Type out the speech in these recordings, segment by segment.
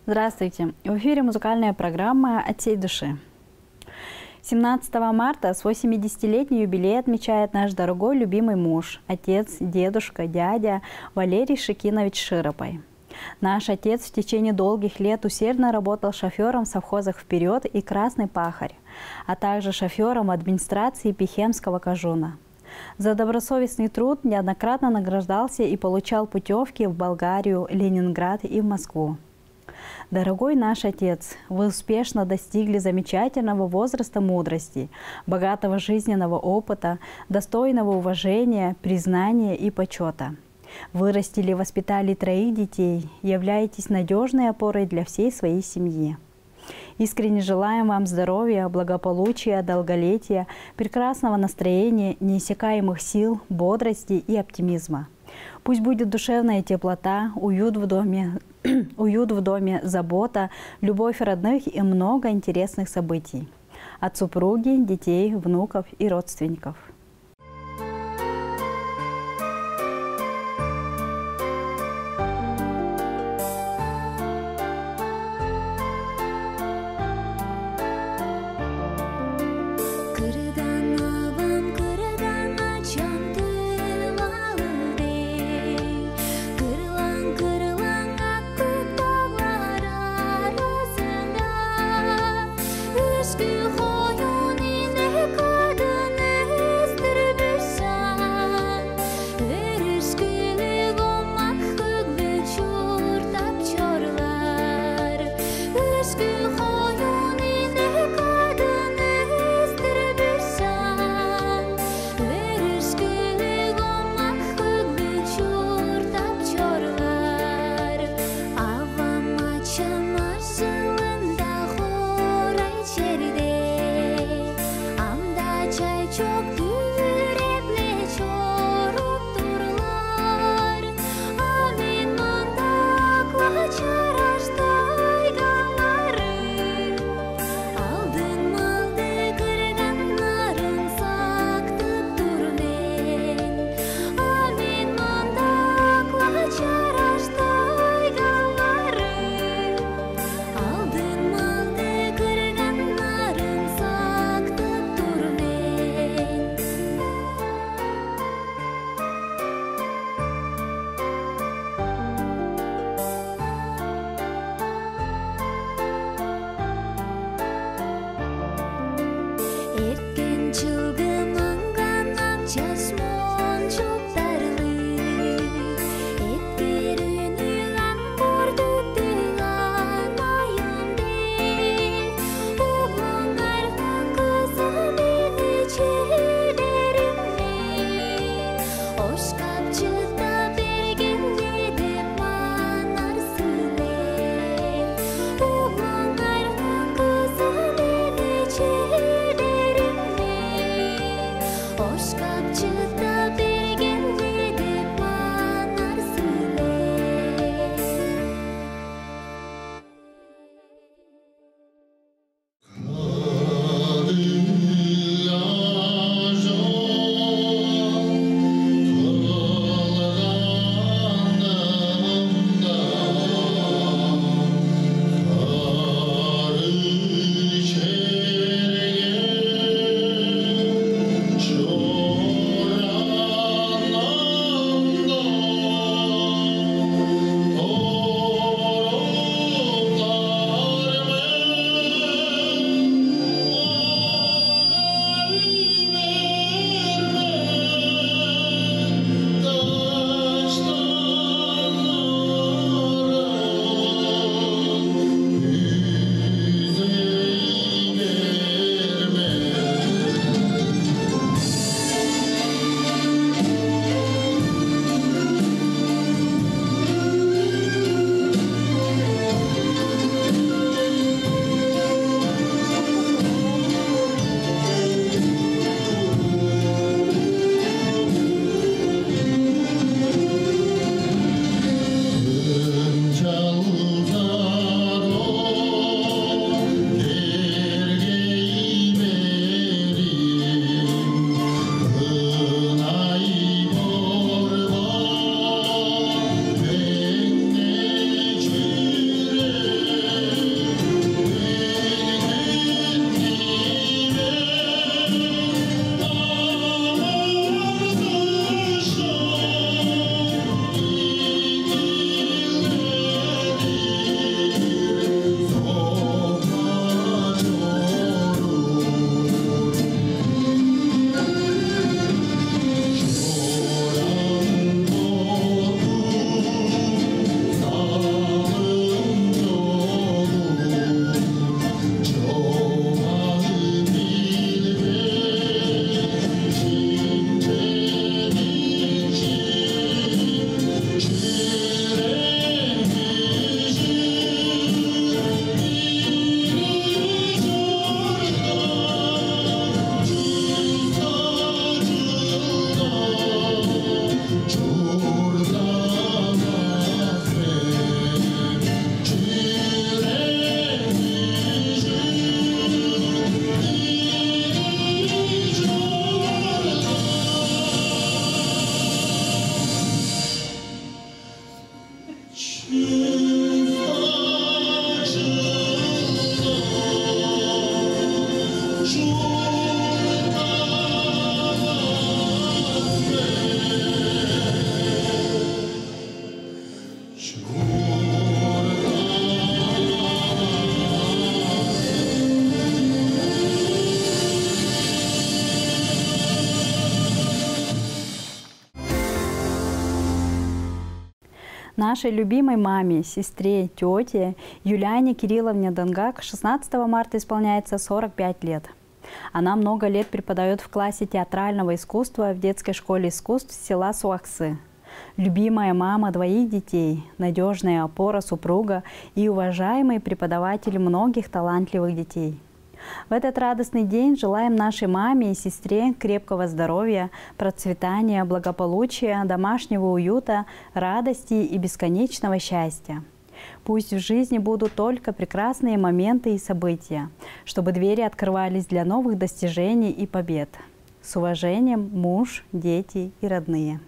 Здравствуйте! В эфире музыкальная программа «От всей души». 17 марта свой 70-летний юбилей отмечает наш дорогой любимый муж, отец, дедушка, дядя Валерий Шикинович Широпой. Наш отец в течение долгих лет усердно работал шофером в совхозах «Вперед» и «Красный пахарь», а также шофером администрации Пихемского Кожуна. За добросовестный труд неоднократно награждался и получал путевки в Болгарию, Ленинград и в Москву. Дорогой наш отец, вы успешно достигли замечательного возраста мудрости, богатого жизненного опыта, достойного уважения, признания и почета. Вырастили и воспитали 3 детей, являетесь надежной опорой для всей своей семьи. Искренне желаем вам здоровья, благополучия, долголетия, прекрасного настроения, неиссякаемых сил, бодрости и оптимизма. Пусть будет душевная теплота, уют в доме, забота, любовь родных и много интересных событий. От супруги, детей, внуков и родственников. Hoyuni ne kadın Нашей любимой маме, сестре, тете Юлиане Кирилловне Дангак 16 марта исполняется 45 лет. Она много лет преподает в классе театрального искусства в детской школе искусств села Суаксы. Любимая мама двоих детей, надежная опора супруга и уважаемый преподаватель многих талантливых детей. В этот радостный день желаем нашей маме и сестре крепкого здоровья, процветания, благополучия, домашнего уюта, радости и бесконечного счастья. Пусть в жизни будут только прекрасные моменты и события, чтобы двери открывались для новых достижений и побед. С уважением, муж, дети и родные.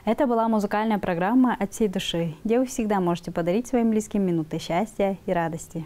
Это была музыкальная программа «От всей души», где вы всегда можете подарить своим близким минуты счастья и радости.